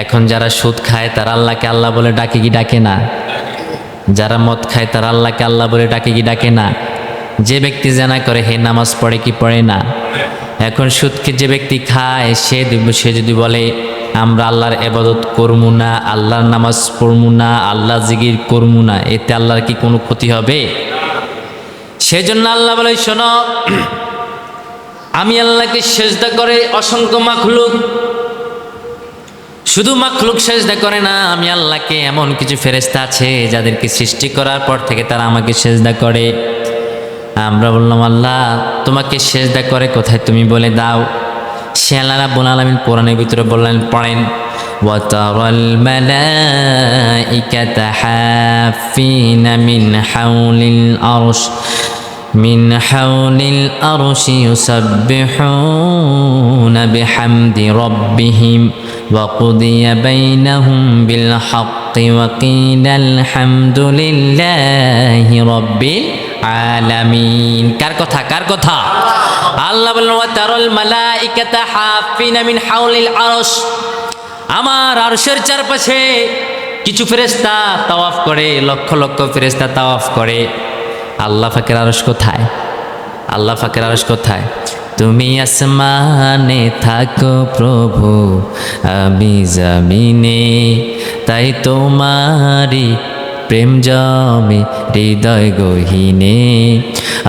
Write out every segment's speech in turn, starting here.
এখন যারা সুদ খায় তারা আল্লাহকে আল্লাহ বলে ডাকে কি ডাকে না? যারা মদ খায় তারা আল্লাহকে আল্লাহ বলে ডাকে কি ডাকে না? যে ব্যক্তি জানা করে হে নামাজ পড়ে কি পড়ে না? এখন সুদকে যে ব্যক্তি খায় সে যদি বলে আমরা আল্লাহর ইবাদত করবো না, আল্লাহর নামাজ পড়বো না, আল্লাহ জিকির করবো না, এতে আল্লাহর কি কোনো ক্ষতি হবে? সেজন্য আল্লাহ বলে শোনো, আমি আল্লাহকে সেজদা করে অসংখ্য মাখলুক, শুধু মাখলুক সেজদা করে না, আমি আল্লাহকে এমন কিছু ফেরেশতা আছে যাদেরকে সৃষ্টি করার পর থেকে তারা আমাকে সেজদা করে। আমরা বললাম আল্লাহ তোমাকে সেজদা করে কোথায় তুমি বলে দাও। সে আল্লাহ রাব্বুল আলামিন কোরআনের ভিতরে বললেন, পড়েন, ওয়াতারাল মালাইকাতা হাফিনা মিন হাউলিল আরশি ইউসাব্বিহুনা বিহামদি রাব্বিহিম ওয়া কুদিয়া বাইনাহুম বিল হাক্কি ওয়া কিলাল হামদুলিল্লাহি রাব্বিল আলামিন। কার কথা? কার কথা? আল্লাহ বললেন ওয়াতারাল মালাইকাতা হাফিনা মিন হাউলিল আরশ, আমার আরশের চারপাশে কিছু ফেরেশতা তাওয়াফ করে, লক্ষ লক্ষ ফেরেশতা তাওয়াফ করে। আল্লাহ পাকের আরশ কোথায়? আল্লাহ পাকের আরশ কোথায়? তুমি আসমানে থাকো প্রভু, আমি জমিনে, তাই তোমারি প্রেম জমে হৃদয় গহীনে।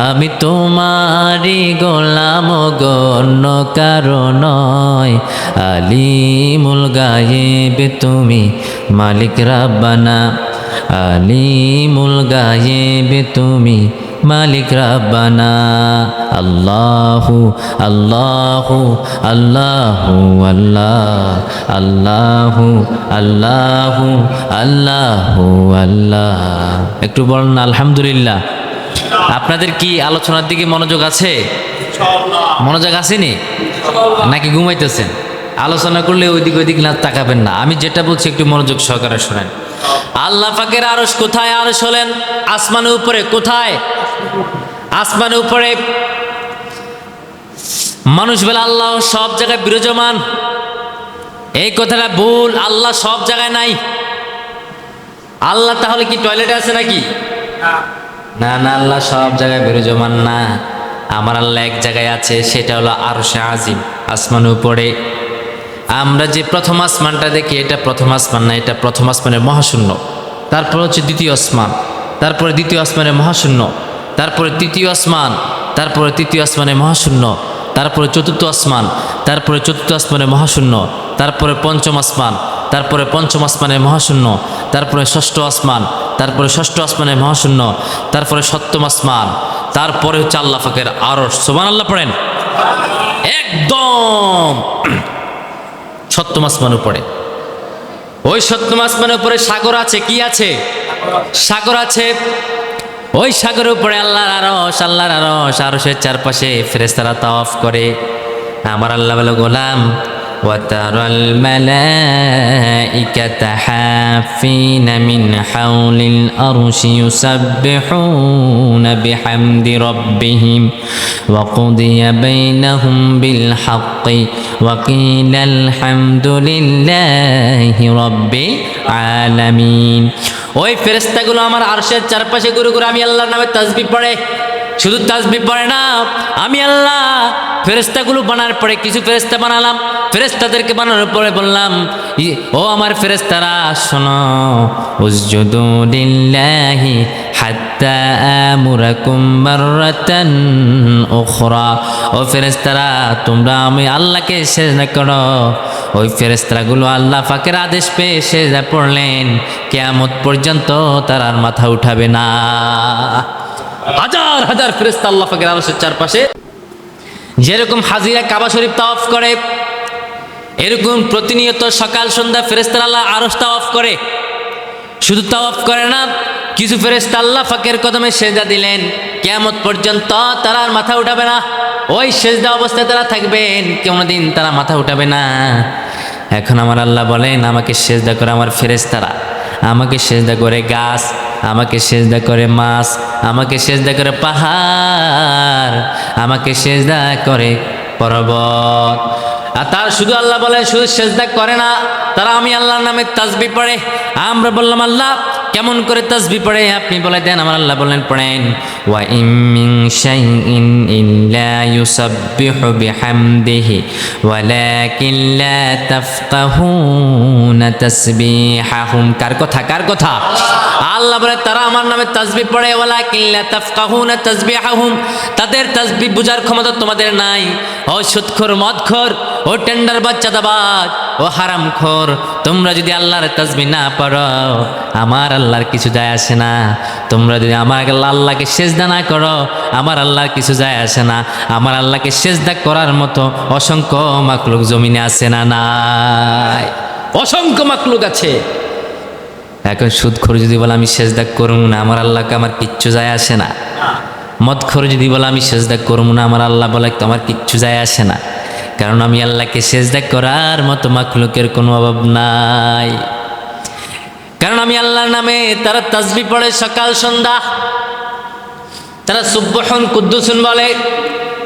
আমি তোমারি গোলাম গো, অন্য কারো নয়। আলিমুল গায়েব তুমি মালিক রাব্বানা, আলিমুল গায়েব তুমি মালিক রাব্বানা। আল্লাহু আল্লাহু আল্লাহু আল্লাহ, আল্লাহু আল্লাহু আল্লাহু আল্লাহ। একটু বলেন আলহামদুলিল্লাহ। আপনাদের কি আলোচনার দিকে মনোযোগ আছে? মনোযোগ আসেনি নাকি ঘুমাইতেছেন? আলোচনা করলে ওইদিক ওইদিক না তাকাবেন না। আমি যেটা বলছি একটু মনোযোগ সহকারে শোনেন। আল্লাহ পাকের আরশ কোথায়? আরশ হলেন আসমানের উপরে। কোথায়? আসমানের উপরে। মানুষ বলে আল্লাহ সব জায়গায় বিরাজমান, এই কথাটা ভুল। আল্লাহ সব জায়গায় নাই। আল্লাহ তাহলে কি টয়লেটে আছে নাকি? না না, আল্লাহ সব জায়গায় বিরাজমান না। আমার আল্লাহ এক জায়গায় আছে, সেটা হলো আরশে আজিম, আসমানের উপরে। আমরা যে প্রথম আসমানটা দেখি এটা প্রথম আসমান না, এটা প্রথম আসমানের মহাশূন্য। তারপর হচ্ছে দ্বিতীয় আসমান, তারপরে দ্বিতীয় আসমানের মহাশূন্য, তারপরে তৃতীয় আসমান, তারপরে তৃতীয় আসমানের মহাশূন্য, তারপরে চতুর্থ আসমান, তারপরে চতুর্থ আসমানের মহাশূন্য, তারপরে পঞ্চম আসমান, তারপরে পঞ্চম আসমানের মহাশূন্য, তারপরে ষষ্ঠ আসমান, তারপরে ষষ্ঠ আসমানের মহাশূন্য, তারপরে সপ্তম আসমান, তারপরে হচ্ছে আল্লাহ পাকের আরশ। সুবহানাল্লাহ পড়েন। একদম সপ্তম আসমান উপরে। ওই সপ্তম আসমানের উপরে সাগর আছে। কি আছে? সাগর আছে। ওই সাগরের উপরে আল্লাহর আরশ, আল্লাহর আরশ, আরশের চারপাশে ফেরেশতারা তাওয়াফ করে। আমার আল্লাহ বলে গোলাম, ওয়াতারাল মালাইকাতা হাফিনা মিন হাউলিল আরশি ইউসাব্বিহুনা বিহামদি রাব্বিহিম ওয়া কুদিয়া বাইনাহুম বিল হাক্কি ওয়া কিলাল হামদুলিল্লাহি রাব্বিল আলামিন। ওই ফেরেশতাগুলো আমার আরশের চারপাশে ঘুরে ঘুরে আমি আল্লাহর নামে তাসবিহ পড়ে। শুধু তাসবিহ পড়ে না, আমি আল্লাহ ফেরেশতাগুলো বানার পরে কিছু ফেরেশতা বানালাম। ফেরেশতাদেরকে বানানোর পরে বললাম, ও আমার ফেরেশতারা শোনো, উসজুদু লিল্লাহি হাত্তা আমুরাকুম মাররাতান উখরা। ও ফেরেশতারা তোমরা আমি আল্লাহকে সিজদা করো। ওই ফেরেশতাগুলো আল্লাহ পাকের আদেশ পেয়ে সিজদা পড়লেন। কিয়ামত পর্যন্ত তার আর মাথা উঠাবে না। হাজার হাজার ফেরেশতা আল্লাহ পাকের আরশের চারপাশে। যেরকম হাজিরা কাবা শরীফ তাওয়াফ করে, এরকম প্রতিনিয়ত সকাল সন্ধ্যা ফেরেশতারা আল্লাহ আরশ তাওয়াফ করে। শুধু তাওয়াফ করে না, কিছু ফেরেশতা আল্লাহ পাকের কদমে সেজদা দিলেন। কিয়ামত পর্যন্ত তারা আর মাথা উঠাবে না। ওই সেজদা অবস্থায় তারা থাকবেন, কোনোদিন তারা মাথা উঠাবে না। এখন আমার আল্লাহ বলেন, আমাকে সেজদা করে আমার ফেরেশতারা, আমাকে সেজদা করে গাছ, আমাকে সেজদা করে মাছ, আমাকে সেজদা করে পাহাড়, আমাকে সেজদা করে পর্বত। আর তার শুধু আল্লাহ বলেন শুধু সেজদা করে না, তারা আমি আল্লাহর নামে তাসবিহ পড়ে। আমরা বললাম আল্লাহ কেমন করে তাসবিহ পড়ে আপনি বলে দেন। আমার আল্লাহ বললেন পড়েন, ওয়া ইম মিন শাইইন ইল্লা ইউসাব্বিহু বিহামদিহি ওয়ালাকিন লা তাফকাহুনা তাসবিহাহুম। কার কথা? কার কথা? আল্লাহ বলে তারা আমার নামে তাসবিহ পড়ে, ওয়ালাকিন লা তাফকাহুনা তাসবিহাহুম, তাদের তাসবিহ বুঝার ক্ষমতা তোমাদের নাই। ও সুদখোর, মদখোর, ও টেন্ডার বাচ্চা দাবাজ, ও হারামখোর, তোমরা যদি আল্লাহর তাসবিহ না পড়ো আমার আল্লাহর কিছু যায় আসে না। তোমরা যদি আমার আল্লাহকে সেজদা না করো আমার আল্লাহর কিছু যায় আসে না। আমার আল্লাহকে সেজদা করার মতো অসংখ্য মাখলুক জমিনে আছে না নাই? অসংখ্য মাখলুক আছে। এখন সুদখোর যদি বলে আমি সেজদা করব না আমার আল্লাহকে আমার কিচ্ছু যায় আসে না। মদখোর যদি বলে আমি সেজদা করব না আমার আল্লাহ বলে আমার কিচ্ছু যায় আসে না, কারণ আমি আল্লাহকে সেজদা করার মতো মাখলুকের কোনো অভাব নাই। কারণ আমি আল্লাহর নামে তারা তাসবিহ পড়ে সকাল সন্ধ্যা, তারা সুবহান কুদ্দুসুন বলে,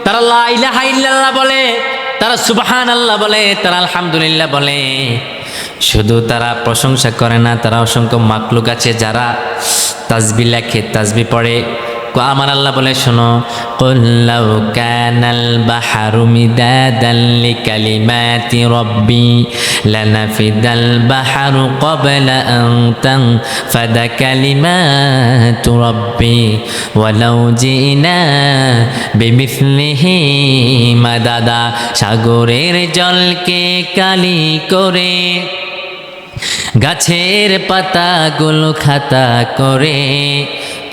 তারা লা ইলাহা ইল্লাল্লাহ বলে, তারা সুবহানাল্লাহ বলে, তারা আলহামদুলিল্লাহ বলে। শুধু তারা প্রশংসা করে না, তারা অসংখ্য মাখলুক আছে যারা তাসবিহ লেখে, তাসবিহ পড়ে। আমার আল্লাহ বলে শোনো, কুল লাউ কানাল বাহরু মিদাদান লিকালিমাতি রাব্বি লানাফিদাল বাহরু ক্বাবলা আন তানফাদা কালিমাতু রাব্বি ওয়ালাউ জিনা বিমিসলিহি মাদাদা। সাগরের জলকে কালি করে, গাছের পাতাগুলো খাতা করে,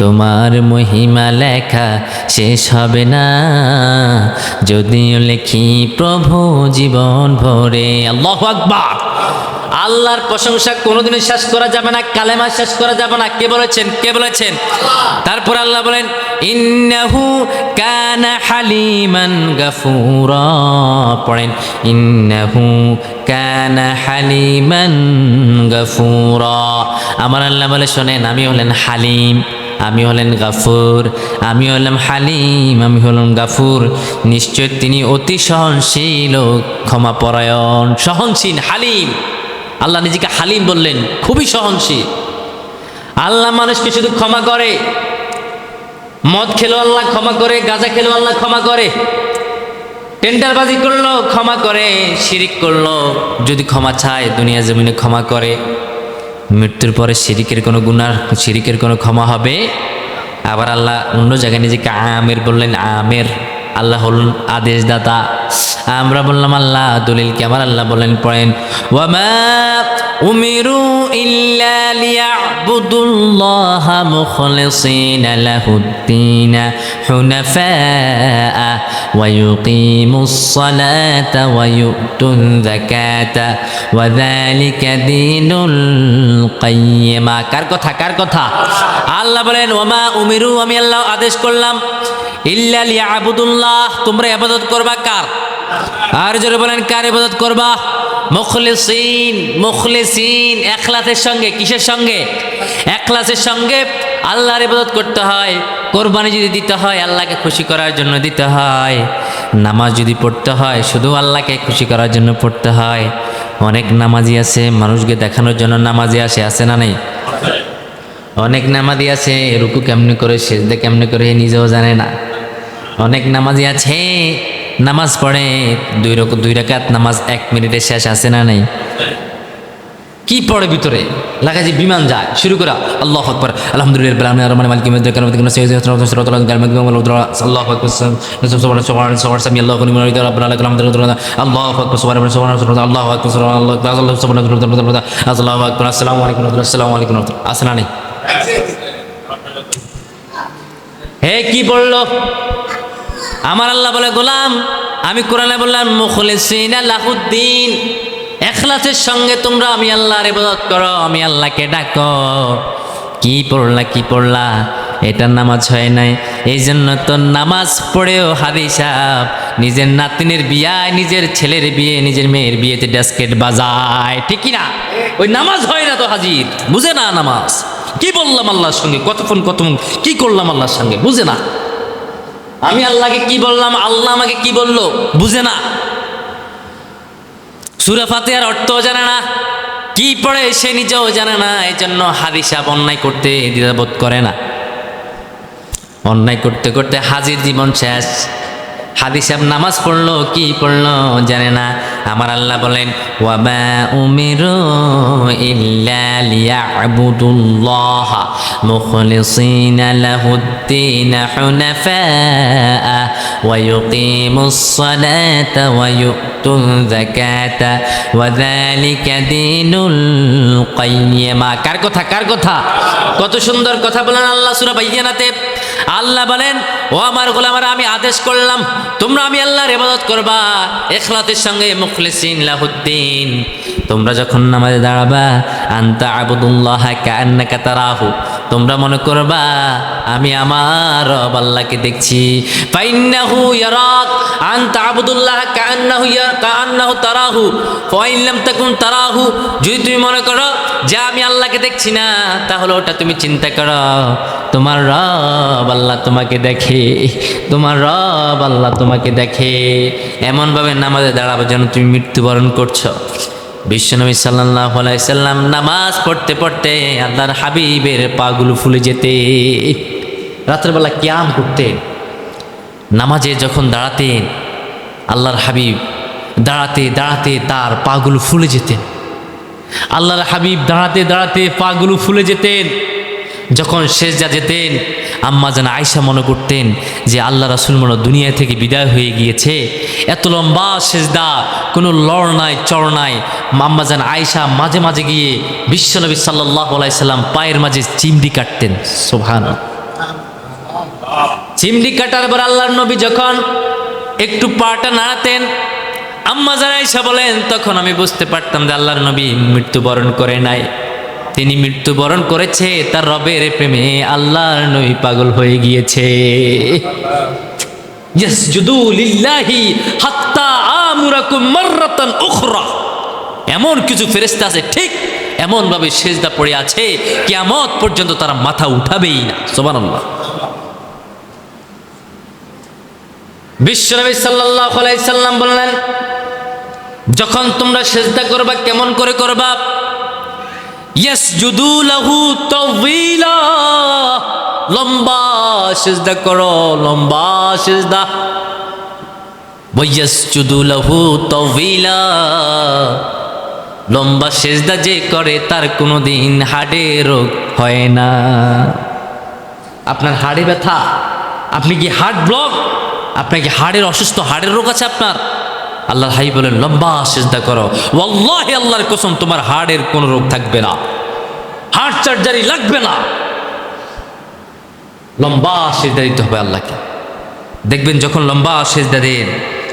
তোমার মহিমা লেখা শেষ হবে না যদিও লেখি প্রভু জীবন ভরে। আল্লাহু আকবার। আল্লাহর প্রশংসা কোনোদিনই শেষ করা যাবে না, কালেমা শেষ করা যাবে না। কে বলেছেন? কে বলেছেন? তারপর আল্লাহ বলেন ইন্নাহু কানা হালিমান গাফুরা। পড়েন ইন্নাহু কানা হালিমান গাফুরা। আমার আল্লাহ বলে শোনেন, আমি হলেন হালিম, আমি হলেন গাফুর, আমি হলাম হালিম, আমি হলাম গাফুর। নিশ্চয় তিনি অতি সহনশীল ও ক্ষমাপরায়ণ। সহনশীল, হালিম। আল্লাহ নিজেকে হালিম বললেন, খুবই সহনশীল। আল্লাহ মানুষকে শুধু ক্ষমা করে। মদ খেলো আল্লাহ ক্ষমা করে, গাঁজা খেলো আল্লাহ ক্ষমা করে, টেন্ডারবাজি করলো ক্ষমা করে, শিরিক করলো যদি ক্ষমা চায় দুনিয়া জমিনে ক্ষমা করে। মৃত্যুর পরে শিরিকের কোনো গুনাহ, শিরিকের কোনো ক্ষমা হবে? আবার আল্লাহ অন্য জায়গায় নিজেকে আমের বললেন, আমের। আল্লাহ হলেন আদেশদাতা। আমরা বললাম আল্লাহ দলিল কি? আমার আল্লাহ বলেন পড়েন, ওয়ামা উমিরু ইল্লা লিয়াবুদুল্লাহা মুখলিসিনা লাহুদ্দিন হুনাফা ওয়া ইউকিমুস সালাতা ওয়া ইউতুয যাকাতা ওয়া যালিকা দীনুল কাইয়্যিমা। কার কথা? কার কথা? আল্লাহ বলেন ওয়ামা উমিরু, আমি আল্লাহ আদেশ করলাম, ইল্লা লিয়াবুদুল্লাহ, তোমরা ইবাদত করবা কার? আর জোরে বলেন কার ইবাদত করবা? মুখলিসিন। মুখলিসিন ইখলাসের সঙ্গে। কিসের সঙ্গে? ইখলাসের সঙ্গে আল্লাহর ইবাদত করতে হয়। কোরবানি যদি দিতে হয় আল্লাহকে খুশি করার জন্য দিতে হয়। নামাজ যদি পড়তে হয় শুধু আল্লাহকে খুশি করার জন্য পড়তে হয়। অনেক নামাজি আছে মানুষকে দেখানোর জন্য নামাজি আছে না নেই? অনেক নামাজি আছে রুকু কেমনে করে, সিজদা কেমনে করে নিজেও জানে না। অনেক নামাজি আছে নামাজ পড়ে দুই রাকাত নামাজ 1 মিনিটে শেষ, আছে না নেই? কি পড়ে ভিতরে লাগা যে বিমান যায় শুরু করা আল্লাহু আকবার আলহামদুলিল্লাহ রাব্বিল আলামিন আররহমানির মালিকিল ইয়াউমিদ্দিন কারমাতিকুন সাইয়্যিদাতুন সিরাতাল মুস্তাকিম আল্লাহু আকবার সুবহানাল্লাহ সামি আল্লাহু লিমান হামিদাহু রাব্বানা লাকাল হামদু আল্লাহু আকবার সুবহানাল্লাহ আল্লাহু আকবার সুবহানাল্লাহ আল্লাহু আকবার। আসসালামু আলাইকুম ওয়া রাহমাতুল্লাহ। আসসালামু আলাইকুম ওয়া রাহমাতুল্লাহ। আসসালামু আলাইকুম। হে কি বললো? আমার আল্লাহ বলে গোলাম আমি কোরআনে বললাম মুখলিসিনা লাহুদ্দিন, ইখলাসের সঙ্গে তোমরা আমি আল্লাহর ইবাদত করো, আমি আল্লাহকে ডাকো। কি পড়লা কি পড়লা, এটা নামাজ হয় নাই। এই জন্য তো নামাজ পড়েও হাদি সাহেব নিজের নাতিনের বিয়ায়, নিজের ছেলের বিয়ে, নিজের মেয়ের বিয়েতে ড্যাসকেট বাজায়, ঠিক কি না? ওই নামাজ হয় না তো হাজির, বুঝে না নামাজ। কি বললাম আল্লাহর সঙ্গে, কতক্ষণ কি করলাম আল্লাহর সঙ্গে, বুঝে না। আমি আল্লাহকে কি বললাম, আল্লাহ আমাকে কি বললো, বুঝে না। সূরা ফাতিহার অর্থও জানে না, কি পড়ে সে নিজেও জানে না। এই জন্য হাদি সাহেব অন্যায় করতে দ্বিধাবোধ করে না। অন্যায় করতে করতে হাজির জীবন শেষ। হাদি সাহেব নামাজ পড়লো কি পড়লো জানে না। আমার আল্লাহ বলেন ওয়ামা উমিরু ইল্লা লিয়াবুদুল্লাহ মুখলিসিনা লাহুদ্দিন হুনাফা ওয়া ইউকিমুস সালাতা ওয়া ইউতুয যাকাতা ওয়া যালিকা দীনুল কাইয়্যিমা। কার কথা? কার কথা? কত সুন্দর কথা বলেন আল্লাহ সূরা বাইয়িনাতে। আল্লাহ বলেন ও আমার গোলামেরা, আমি আদেশ করলাম তোমরা আমি আল্লাহর ইবাদত করবা ইখলাসের সঙ্গে, মুখলিসিন লাহুদ্দিন। তোমরা যখন নামাজে দাঁড়াবা আনতা আবুদুল্লাহ কাআন্নাকা তারাহু, তোমরা মনে করবা আমি আমার রব আল্লাহকে দেখছি। ফাইন্নাহু ইয়ারাক আনতা আবুদুল্লাহ কাআন্নাহু তারাহু ফাইন লাম তাকুন তারাহু। যদি তুমি মনে করো যে আমি আল্লাহকে দেখছি না, তাহলে ওটা তুমি চিন্তা করো তোমার রব আল্লাহ তোমাকে দেখে, তোমার রব আল্লাহ তোমাকে দেখে। এমনভাবে নামাজে দাঁড়াবো যেন তুমি মৃত্যুবরণ করছো। বিশ্বনবী সাল্লাল্লাহু আলাইহি সাল্লাম নামাজ পড়তে পড়তে আল্লাহর হাবিবের পাগুলো ফুলে যেতে। রাত্রেবেলা কিয়াম করতেন, নামাজে যখন দাঁড়াতেন আল্লাহর হাবিব দাঁড়াতে দাঁড়াতে তার পাগুলো ফুলে যেতেন। আল্লাহর হাবিব দাঁড়াতে দাঁড়াতে পাগুলো ফুলে যেতেন। যখন সেজদা যেতেন আম্মা যেন আয়েশা মনে করতেন যে আল্লাহ রাসূল মনে দুনিয়া থেকে বিদায় হয়ে গিয়েছে। এত লম্বা সেজদা, কোনো লড় নাই চড় নাই। আম্মা যেন আয়েশা মাঝে মাঝে গিয়ে বিশ্বনবী সাল্লাল্লাহু আলাইহি সাল্লাম পায়ের মাঝে চিমড়ি কাটতেন। সুবহানাল্লাহ। চিমড়ি কাটার পর আল্লাহর নবী যখন একটু পাটা নাড়াতেন, আম্মা যেন আয়েশা বলেন তখন আমি বুঝতে পারতাম যে আল্লাহর নবী মৃত্যুবরণ করে নাই, তিনি মৃত্যুবরণ করেছে তার রবের প্রেমে। আল্লাহর নবী পাগল হয়ে গিয়েছে। ইয়াসজুদু লিল্লাহি হাত্তা আমুরাকুম মাররাতান উখরা। এমন কিছু ফেরেশতা আছে ঠিক এমন ভাবে সেজদা পড়ে আছে কিয়ামত পর্যন্ত তারা মাথা উঠাবেই না। সুবহানাল্লাহ। বিশ্বনবী সাল্লাল্লাহু আলাইহি সাল্লাম বললেন যখন তোমরা সেজদা করবা কেমন করে করবা? ইয়াসজুদু লাহু তাওয়িলা, লম্বা সিজদা করো, লম্বা সিজদা। ওয়ায়াসজুদু লাহু তাওয়িলা, লম্বা সিজদা যে করে তার কোনোদিন হাড়ে রোগ হয় না। আপনার হাড়ে ব্যথা, আপনি কি হার্ট ব্লক, আপনার কি হাড়ের অসুস্থ, হাড়ের রোগ আছে আপনার, আল্লাহর হাবিব বলেন লম্বা সিজদা করো। ওয়াল্লাহি আল্লাহর কসম তোমার হাড়ের কোনো রোগ থাকবে না, হার্ট সার্জারি লাগবে না। লম্বা সিজদা দিতে হবে আল্লাহকে। দেখবেন যখন লম্বা সিজদা দেন,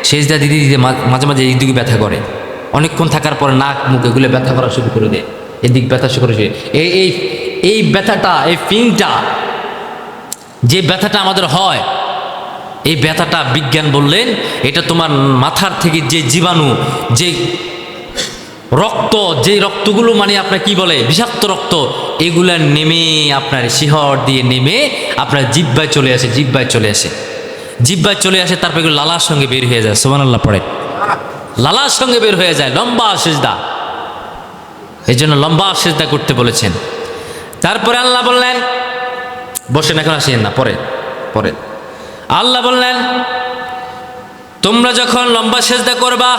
সিজদা দিতে দিতে মাঝে মাঝে এই দিকে ব্যথা করে, অনেকক্ষণ থাকার পরে নাক মুখ এগুলো ব্যথা করা শুরু করে দেয়, এদিক ব্যথা শুরু করে। এই ব্যথাটা, এই ফিংটা, যে ব্যথাটা আমাদের হয়, এই ব্যথাটা বিজ্ঞান বললেন এটা তোমার মাথার থেকে যে জীবাণু, যে রক্ত, যে রক্তগুলো মানে আপনার কি বলে বিষাক্ত রক্ত, এগুলা নেমে আপনার শিহর দিয়ে নেমে আপনার জিহ্বায় চলে আসে, জিহ্বায় চলে আসে, জিহ্বায় চলে আসে। তারপর এগুলো লালার সঙ্গে বের হয়ে যায়। সুবহানাল্লাহ পড়ে, লালার সঙ্গে বের হয়ে যায়। লম্বা সিজদা, এই জন্য লম্বা সিজদা করতে বলেছেন। তারপরে আল্লাহ বললেন বসেন, এখন আসেন না, পরে পরে আল্লাহ বললেন তোমরা যখন লম্বা সিজদা করবা,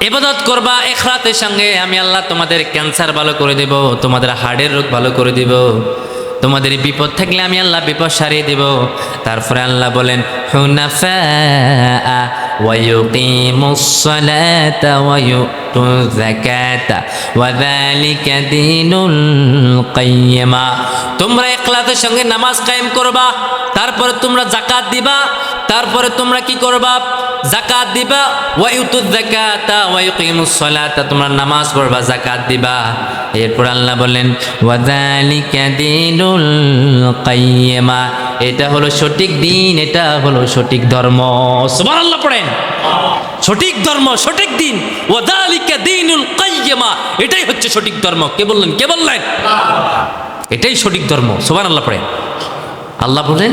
ইবাদত করবা ইখলাসের সঙ্গে, আমি আল্লাহ তোমাদের ক্যান্সার ভালো করে দেব, তোমাদের হার্টের রোগ ভালো করে দেব, তোমাদের বিপদ থাকলে আমি আল্লাহ বিপদ সারিয়ে দেব। তারপরে আল্লাহ বলেন হুনাফা ওয়া ইউকিমুস সালাতা ওয়া ইউতুয যাকাতা ওয়া যালিকা দীনুল কাইয়্যিমা। তোমরা ইখলাসের সঙ্গে নামাজ কায়েম করবা, তারপরে তোমরা যাকাত দিবা, তারপরে তোমরা কি করবা? যাকাত দিবা। ওয়া ইউতুয যাকাতা ওয়া ইউকিমুস সালাতা, তোমরা নামাজ পড়বা, যাকাত দিবা। এরপর আল্লাহ বলেন ওয়া যালিকা দীনুল কাইয়্যিমা, এটা হলো সঠিক দিন, এটা হলো সঠিক ধর্ম। সুবহানাল্লাহ পড়েন, সঠিক ধর্ম, সঠিক দিন। ওয়া যালিকা দীনুল কাইয়্যিমা, এটাই হচ্ছে সঠিক ধর্ম। কে বললেন? কে বললেন? এটাই সঠিক ধর্ম। সুবহানাল্লাহ পড়েন। আল্লাহ বলেন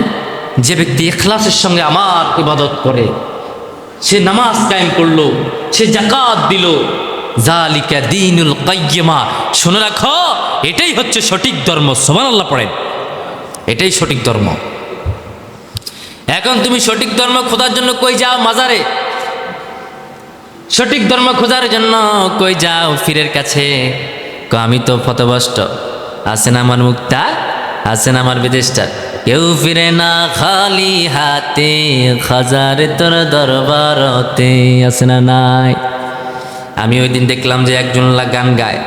যে ব্যক্তি ইখলাসের সঙ্গে আমার ইবাদত করে, সে নামাজ কায়েম করলো, সে যাকাত দিল, যালিকা দীনুল কাইয়্যিমা, শুনে রাখো এটাই হচ্ছে সঠিক ধর্ম। সুবহানাল্লাহ পড়েন, এটাই সঠিক ধর্ম। এখন তুমি সঠিক ধর্ম খোঁজার জন্য কই যাও? মাজারে। সঠিক ধর্ম খোঁজার জন্য কই যাও? পীরের কাছে। আমি তো পথভ্রষ্ট, আছে না আমার মুক্তা, আছে না আমার বিদেশটা, কেউ ফিরে না খালি হাতে, খাজারে তোর দরবারতে, আছে না নাই? আমি ওই দিন দেখলাম যে একজন গান গায়,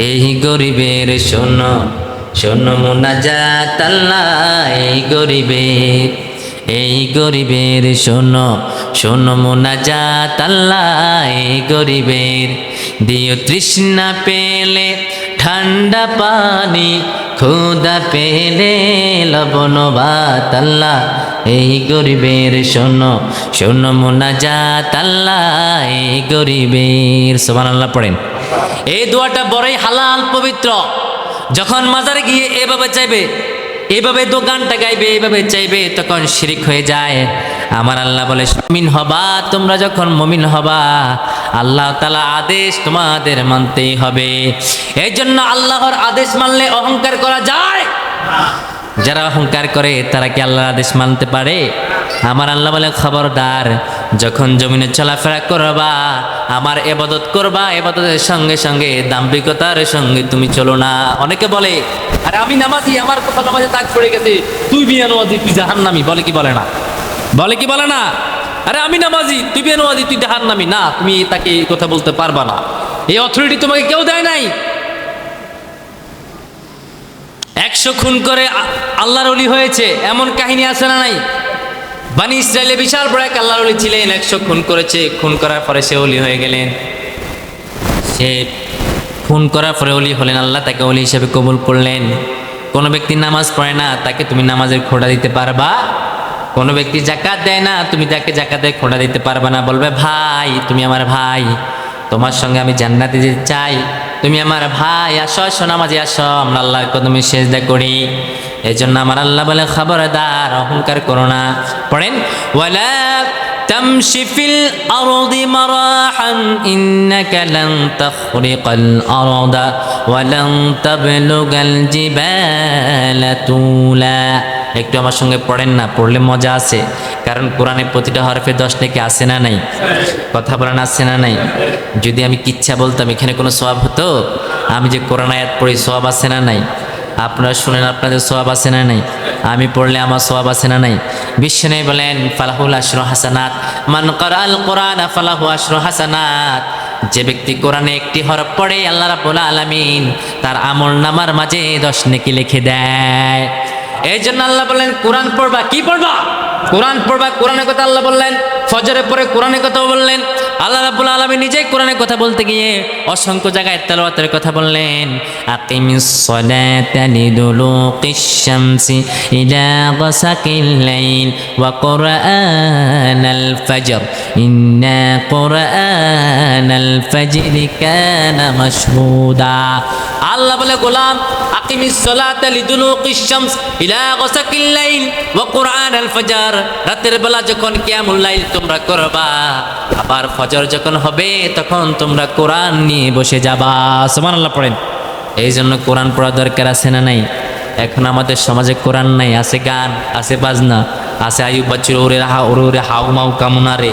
এই গরিবের শোনো শোনো মুনাজাত আল্লাহ, এই গরিবের, এই গরিবের শোনো শোনো মুনাজাত আল্লাহ, এই গরিবের, দিও তৃষ্ণা পেলে ঠান্ডা পানি, ক্ষুধা পেলে লবণ ভাত আল্লাহ, এই গরিবের শোনো শোনো মুনাজাত আল্লাহ, এই গরিবের। সুবহানাল্লাহ পড়েন। এই দোয়াটা বড়ই হালাল পবিত্র। যখন মাজারে গিয়ে এভাবে চাইবে, এইভাবে দোকানটা গাইবে, এইভাবে চাইবে, তখন শিরিক হয়ে যায়। আমার আল্লাহ বলে মুমিন হবা, তোমরা যখন মুমিন হবা আল্লাহ তাআলা আদেশ তোমাদের মানতেই হবে। এই জন্য আল্লাহর আদেশ মানলে অহংকার করা যায়? যারা অহংকার করে তারা কি আল্লাহর আদেশ মানতে পারে? আমার আল্লাহ বলে খবরদার, যখন জমিনে চলাফেরা করবা, আমার ইবাদত করবা, ইবাদতের সঙ্গে সঙ্গে দাম্ভিকতার সঙ্গে তুমি চলো না। অনেকে বলে আরে আমি নামাজি, আমার কথা নামাজে দাগ পড়ে গেছে, তুই বিয়ানওয়াজি, তুই জাহান্নামী। বলে কি বলে না? বলে কি বলে না? আরে আমি নামাজি, তুই বিয়ানওয়াজি, তুই জাহান্নামী। না, তুমি তাকে এই কথা বলতে পারবা না, এই অথরিটি তোমাকে কেউ দেয় নাই। 100 খুন করে আল্লাহর ওলি হয়েছে, এমন কাহিনী আছে না নাই? বানি ইসরায়েলে বিশাল বড় এক আল্লাহর ওলি ছিলেন, 100 খুন করেছে, খুন করার পরে সে ওলি হয়ে গেলেন। সে খুন করার পরে ওলি হলেন, আল্লাহ তাকে ওলি হিসেবে কবুল করলেন। কোনো ব্যক্তি নামাজ পড়ে না, তাকে তুমি নামাজের খোঁড়া দিতে পারবা? কোনো ব্যক্তি জাকাত দেয় না, তুমি তাকে জাকাতের খোঁড়া দিতে পারবা না। বলবে ভাই তুমি আমার ভাই, তোমার সঙ্গে আমি জান্নাতে যেতে চাই, তুমি আমার ভাই, আসো আসো নামাজে আসো, আমরা আল্লাহর কদমে সিজদা করি। এই জন্য আমার আল্লাহ বলে খবরদার অহংকার করো না। পড়েন, ওয়ালা তামশি ফিল আরদি মারাহান ইন্নাকা লান তাখরিকাল আরদা ওয়া লান তাবলুগাল জিবালা তুলা। একটু আমার সঙ্গে পড়েন না, পড়লে মজা আছে, কারণ কোরআনে প্রতিটা হরফে 10 নাকি আছে না নাই? কথা বলেন আছে না নাই? যদি আমি কিচ্ছা বলতাম এখানে কোনো সওয়াব হতো? আমি যে কোরআন আয়াত পড়ি সওয়াব আছে না নাই? আপনারা শুনেন, আপনাদের সওয়াব আছে না নাই? আমি পড়লে আমার সওয়াব আছে না নাই? বিশ্বনবী বলেন ফালাহুল আশরু হাসানাত, মান ক্বারাআল কুরআনা ফালাহু আশরু হাসানাত। যে ব্যক্তি কোরআনে একটি হরফ পড়ে আল্লাহ রাব্বুল আলামিন তার আমলনামার মাঝে 10 নেকি লিখে দেয়। এই জন্য আল্লাহ বললেন কোরআন পড়বা। কি পড়বা? কোরআন পড়বা। কোরআনের কথা আল্লাহ বললেন, ফজরের পরে কোরআনের কথা বললেন। আল্লাহ রাব্বুল আলামিন নিজেই কোরআনের কথা বলতে গিয়ে অসংখ্য জায়গায় তেলাওয়াতের কথা বললেন। আকিমিস সালাতা লিদুলুকিশ শামসি ইলা গাসাকিল লাইল ওয়া কুরআনাল ফাজর ইন্না কুরআনাল ফাজরি কানা মাশহুদা। আল্লাহ বলে গোলাম আকিমিস সালাতা লিদুলুকিশ শামস ইলা গাসাকিল লাইল ওয়া কুরআনাল ফাজর, রাতের বেলা যখন কিয়ামুল লাইল তোমরা করবা, আবার ফজর যখন হবে তখন তোমরা কোরআন নিয়ে বসে যাবা। সুবহানাল্লাহ পড়েন। এই জন্য কোরআন পড়া দরকার আছে না নাই? এখন আমাদের সমাজে কোরআন নাই, আছে গান, আছে বাজনা, আছে আয়ুব বাচ্চুর ওরে রাহা ওরে হাউ মাউ কামনারে,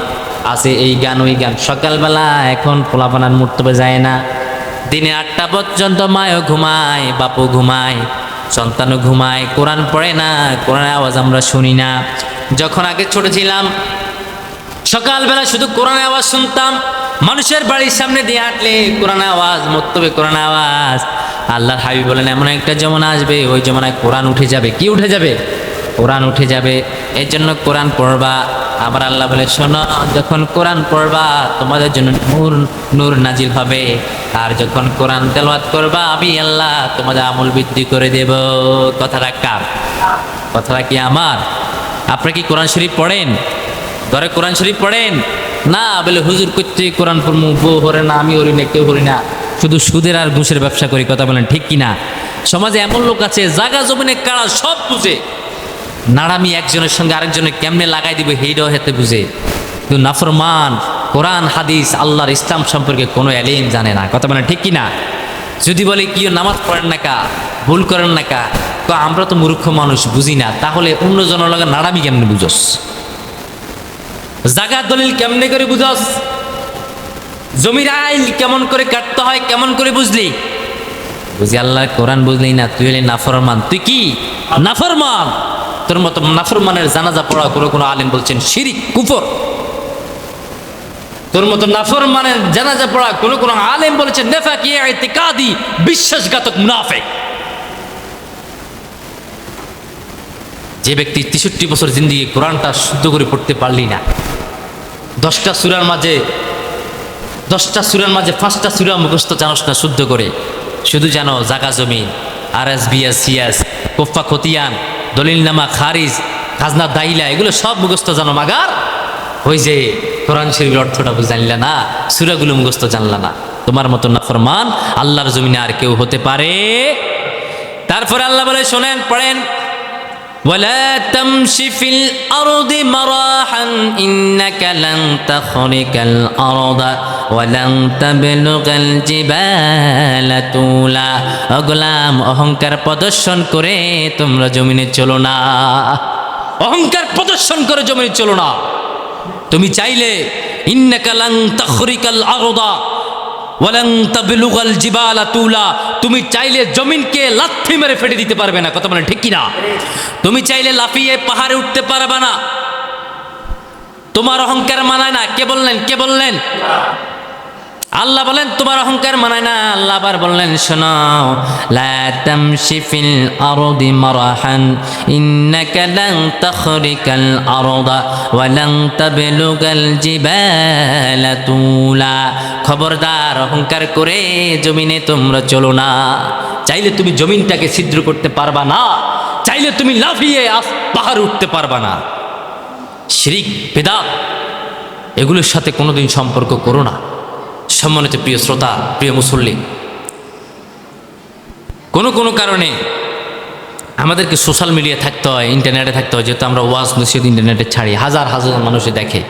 আছে এই গান ওই গান। সকালবেলা এখন পোলাপানার মর্তবে যায় না, দিনে 8টা পর্যন্ত মায়ও ঘুমায়, বাপও ঘুমায়, সন্তানও ঘুমায়, কোরআন পড়ে না, কোরআনের আওয়াজ আমরা শুনি না। যখন আগে ছোট ছিলাম সকালবেলা শুধু কোরআনের আওয়াজ শুনতাম, মানুষের বাড়ির সামনে দিয়ে হাঁটলে কোরআনের আওয়াজ, মর্তবে কোরআনের আওয়াজ। আল্লাহর হাবিব বলেন এমন একটা জমানা আসবে, ওই জমানায় কোরআন উঠে যাবে। কি উঠে যাবে? কোরআন উঠে যাবে। এর জন্য কোরআন পড়বা। আবার আল্লাহ বলে শোনো, যখন কোরআন পড়বা তোমাদের জন্য নূর নূর নাজিল হবে, আর যখন কোরআন তেলাওয়াত করবা আমি আল্লাহ তোমাদের আমল বৃদ্ধি করে দেব। কথাটা কার? কথাটা কি আমার? আপনারা কি কোরআন শরীফ পড়েন? ঘরে কোরআন শরীফ পড়েন না? বলে হুজুর করতে কোরআন পড়মু, বউ হরে না, আমি হরি না, কেউ হরি না, শুধু সুদের আর ঘুষের ব্যবসা করি। কথা বলেন ঠিক কিনা? সমাজে এমন লোক আছে জাগা জমিনে কারা সব বুঝে, নাড়ামি একজনের সঙ্গে আরেকজনের কেমনে লাগাই দিবে সেইটাও হেতে বুঝে। কিন্তু নাফরমান কোরআন হাদিস আল্লাহর ইসলাম সম্পর্কে কোনো এলিম জানে না। কথা মানে ঠিক কি না? যদি বলে কি নামাজ পড়েন না কা, ভুল করেন না কা, তো আমরা তো মূর্খ মানুষ, বুঝি না। তাহলে অন্য জনের লগে নাড়ামি কেমনে বুঝস? জাগাত দলিল কেমনে করে বুঝস? জমির আইল কেমন করে কাটতে হয় কেমন করে বুঝলি? বুঝি আল্লাহর কোরআন বুঝলি না, তুই হলে নাফরমান। তুই কি নাফরমান? তোর মতো নাফরমানের জানাজা পড়া কোনো আলেম বলছেন শিরিক, কুফর। তোর মতো নাফরমানের জানাজা পড়া কোনো আলেম বলেছেন নেফাকি, ইতিকাদি, বিশ্বাসঘাতক, মুনাফিক। যে ব্যক্তি 63 বছর জিন্দেগি কোরআনটা শুদ্ধ করে পড়তে পারলি না, 10টা সূরার মাঝে 5টা সূরা মুখস্থ জানোস না শুদ্ধ করে, শুধু জানো জাগা জমিন, আরএস বিএস সিএস, কোফা খতিয়ান, দলিলনামা, খারিজ, খাজনা দাইলা, এগুলো সব মুখস্থ জানো, মাগার ওই যে কোরআন শরীফের অর্থটা জানলা না, সূরাগুলো মুখস্থ জানলা না। তোমার মতো নাফরমান আল্লাহর জমিনে আর কেউ হতে পারে। তারপরে আল্লাহ বলে, শোনেন, পড়েন, ওয়ালা তামশি ফিল আরদি মারাহান ইন্নাকা লান তাখরিকাল আরদা ওয়া লান তাবলুগাল জিবালা তুলা। ও গোলাম, অহংকার প্রদর্শন করে তোমরা জমিনে চলো না। অহংকার প্রদর্শন করে জমিনে চলো না। তুমি চাইলে ইন্নাকা লান তাখরিকাল আরদা ওয়া লান তাবলুগাল জিবালা তুলা, তুমি চাইলে জমিনকে লাথি মেরে ফেটে দিতে পারবে না। কথা বলেন ঠিক কি না? তুমি চাইলে লাফিয়ে পাহাড়ে উঠতে পারবে না। তোমার অহংকার মানায় না। কে বললেন? আল্লাহ বলেন তোমার অহংকার মানায় না। আল্লাহ আবার বললেন, শোনো, লা তামশি ফিল আরদি মারাহান ইন্নাকা লান তাখরিকাল আরদা ওয়া লান তাবলুগাল জিবালা তুলা। খবরদার, অহংকার করে জমিনে তোমরা চলো না। চাইলে তুমি জমিনটাকে ছিদ্র করতে পারবা না, চাইলে তুমি লাফিয়ে পাহাড় উঠতে পারবা না। শিরিক, বিদআত, এগুলোর সাথে কোনোদিন সম্পর্ক করো না। সম্মানিত প্রিয় শ্রোতা, প্রিয় মুসল্লি, কোনো কারণে আমাদেরকে সোশ্যাল মিডিয়া থাকতে হয়, ইন্টারনেটে থাকতে হয়। যেহেতু আমরা ওয়াজ নসিহত ইন্টারনেটে ছাড়ি, হাজার মানুষে দেখে,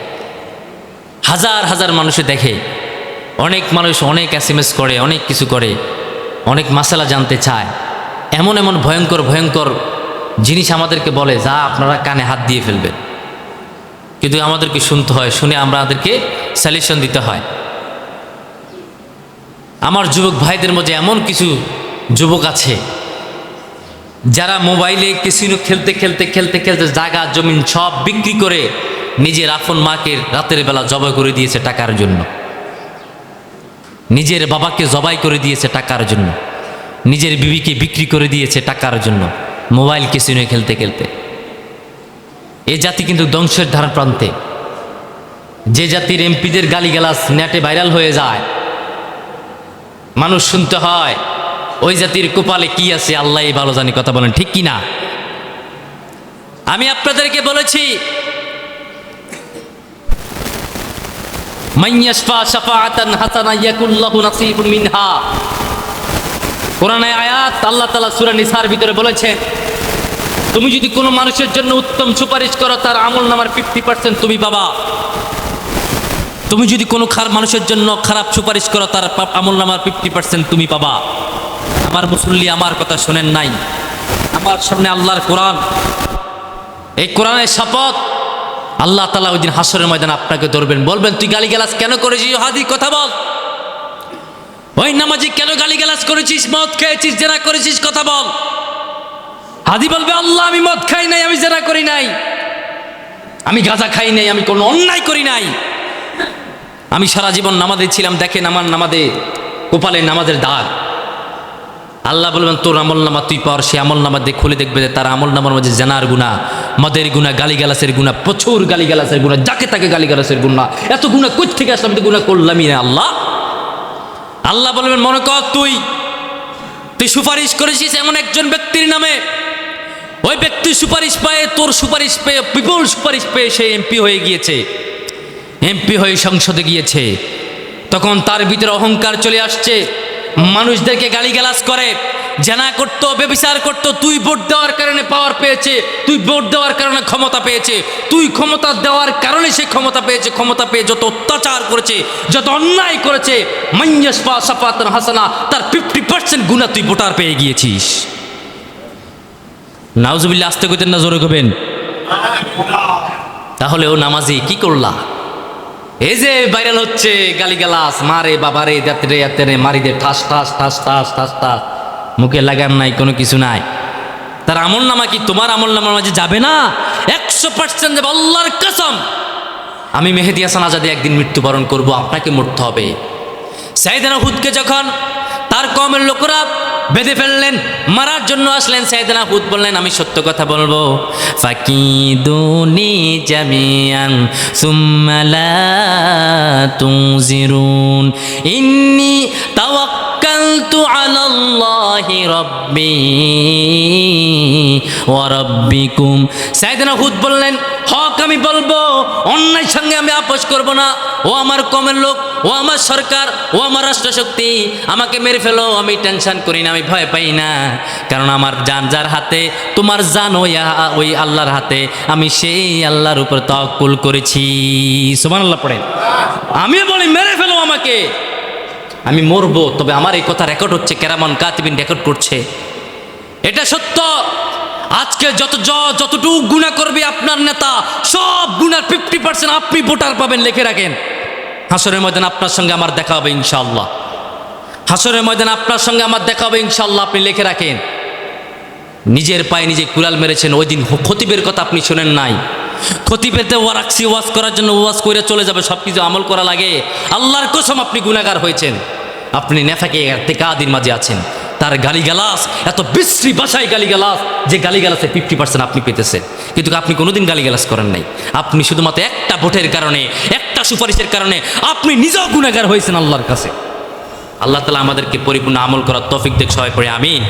হাজার মানুষে দেখে। অনেক মানুষ অনেক SMS করে, অনেক কিছু করে, অনেক মাসালা জানতে চায়। এমন ভয়ঙ্কর জিনিস আমাদেরকে বলে, যা আপনারা কানে হাত দিয়ে ফেলবেন। কিন্তু আমাদেরকে শুনতে হয়, শুনে আমাদেরকে সলিউশন দিতে হয়। আমার যুবক ভাইদের মধ্যে এমন কিছু যুবক আছে যারা মোবাইলে ক্যাসিনো খেলতে জায়গা জমিন সব বিক্রি করে নিজের আপন মাকে রাতের বেলা জবাই করে দিয়েছে টাকার জন্য, নিজের বাবাকে জবাই করে দিয়েছে টাকার জন্য, নিজের বিবিকে বিক্রি করে দিয়েছে টাকার জন্য, মোবাইল ক্যাসিনো খেলতে। এ জাতি কিন্তু ধ্বংসের ধারা প্রান্তে। যে জাতির এমপিদের গালিগালাজ নেটে ভাইরাল হয়ে যায়, মানুষ শুনতে হয়, ওই জাতির কপালে কি আছে আল্লাহই ভালো জানি। কথা বলেন ঠিক কি না? আমি আপনাদেরকে বলেছি, মাইয়াশফা শাফাআতান হাসানা ইয়াকুল্লাহু নাসিবুম মিনহা। কোরআনে আয়াত আল্লাহ তাআলা সূরা নিসার ভিতরে বলেছে, তুমি যদি কোনো মানুষের জন্য উত্তম সুপারিশ করো, তার আমলনামার 50% তুমি পাবা। তুমি যদি কোনো মানুষের জন্য খারাপ সুপারিশ করো, তার আমলনামার 50% তুমি পাবা। আমার মুসল্লি, আমার কথা শোনেন নাই? আমার সামনে আল্লাহর কোরআন, এই কোরআনের শপথ। আল্লাহ তাআলা ওই দিন হাসরের ময়দানে আপনাকে ধরবেন, বলবেন, তুই গালিগালাজ কেন করেছিস? হাদি কথা বল। ওই নামাজি কেন গালিগালাজ করেছিস? মদ খেয়েছিস, জেনা করেছিস, কথা বল। হাদি বলবে, আল্লাহ, আমি মদ খাই নাই, আমি জেনা করি নাই, আমি গাঁজা খাই নাই, আমি কোনো অন্যায় করি নাই, আমি সারা জীবন নামাজে ছিলাম। দেখেন আমার নামাজে, কপালে নামাজের দাগ। আল্লাহ বলবেন, তোর আমলনামা তুই পাওয়ার, সে আমলনামা দিয়ে খুলে দেখবে যে তার আমলনামার মাঝে জানার গুনাহ, মদের গুনাহ, গালিগালাসের গুনাহ, প্রচুর গালিগালাসের গুনাহ, যাকে তাকে গালিগালাসের গুনাহ। এত গুনাহ কই থেকে আসলাম? তো গুনাহ করলামই না। আল্লাহ বলবেন, মনে কর তুই সুপারিশ করেছিস এমন একজন ব্যক্তির নামে, ওই ব্যক্তি সুপারিশ পায়, তোর সুপারিশ পেয়ে, বিপুল সুপারিশ পেয়ে সে এমপি হয়ে গিয়েছে, এমপি হয়ে সংসদে গিয়েছে। তখন তার ভিতরে অহংকার চলে আসছে, মানুষদেরকে গালিগালাজ করে, জেনা করত, ব্যভিচার করত, তুই ভোট দেওয়ার কারণে পাওয়ার পেয়েছে, তুই ভোট দেওয়ার কারণে ক্ষমতা পেয়েছে, তুই ক্ষমতা দেওয়ার কারণে সে ক্ষমতা পেয়েছে, ক্ষমতা পেয়ে যত অত্যাচার করেছে, যত অন্যায় করেছে, মাইয়াসফা সাফাতান হাসানা, তার 50% গুনাহ তুই ভোটার পেয়ে গিয়েছিস। নাউজুবিল্লাহ, আস্তে কইতেন না জোরে কবেন? তাহলে ও নামাজি কি করলা? এই যে ভাইরাল হচ্ছে গালিগালাজ, মারে বাবারে, দাঁতরে এতেরে মারি দে, ঠাস ঠাস ঠাস ঠাস ঠাস ঠাস, মুখে লাগাম নাই, কোনো কিছু নাই। তার আমল নামা কি তোমার আমল নামার মাঝে যাবে না? 100% যাবে, আল্লাহর কসম। আমি মেহেদী হাসান আজাদী একদিন মৃত্যুবরণ করব, আপনাকে মরতে হবে। সাইয়েদনা হুদকে যখন তার কওমের লোকেরা বেঁধে ফেললেন, মারার জন্য আসলেন, সাইয়েদনা হুদ বললেন আমি সত্য কথা বলবো, ফাকিদুনি জামিয়ান সুম্মা লা তুজিরুন ইন্নী তাওয়াক্কালতু আলাল্লাহি রাব্বি ওয়া রাব্বিকুম। সাইয়েদনা হুদ বললেন হক আমি বলবো, অন্যায় সঙ্গে আমি আপোষ করব না। ও আমার কমের লোক, ও আমার সরকার, ও আমার রাষ্ট্রশক্তি, আমাকে মেরে ফেলো, আমি টেনশন করি না, আমি ভয় পাই না, কারণ আমার জান যার হাতে, তোমার জান ওই আল্লাহর হাতে, আমি সেই আল্লাহর উপর তাওয়াক্কুল করেছি। সুবহানাল্লাহ পড়েন। আমিও বলি মেরে ফেলো আমাকে, আমি মরবো, তবে আমার এই কথা রেকর্ড হচ্ছে, কেরামান কাতিবিন রেকর্ড করছে, এটা সত্য। আজকে যতটুকু গুনাহ করবে আপনার নেতা, সব গুনার 50% আপনি ভোটার পাবেন, লিখে রাখেন। হাসরের ময়দানে আপনার সঙ্গে আমার দেখা হবে ইনশাআল্লাহ, হাসরের ময়দানে আপনার সঙ্গে আমার দেখা হবে ইনশাআল্লাহ, আপনি লিখে রাখেন। নিজের পায়ে নিজে কুড়াল মেরেছেন, ওই দিন খতিবের কথা আপনি শোনেন নাই? খতিবেতে রাখছি ওয়াজ করার জন্য, ওয়াজ করে চলে যাবে, সব কিছু আমল করা লাগে। আল্লাহর কসম আপনি গুনাহগার হয়েছেন, আপনি নেফাকে ইরতিকাদের মাঝে আছেন। তার গালিগালাজ, এত বিশ্রী ভাষায় গালিগালাজ, যে গালিগালাজে 50% আপনি পেতেছেন, কিন্তু আপনি কোনোদিন গালিগালাজ করেন নাই। আপনি শুধুমাত্র একটা ভোটের কারণে, একটা সুপারিশের কারণে আপনি নিজেও গুনাহগার হয়েছেন আল্লাহর কাছে। আল্লাহ তাআলা আমাদেরকে পরিপূর্ণ আমল করার তৌফিক দেখ, সবাই পড়ে আমিন।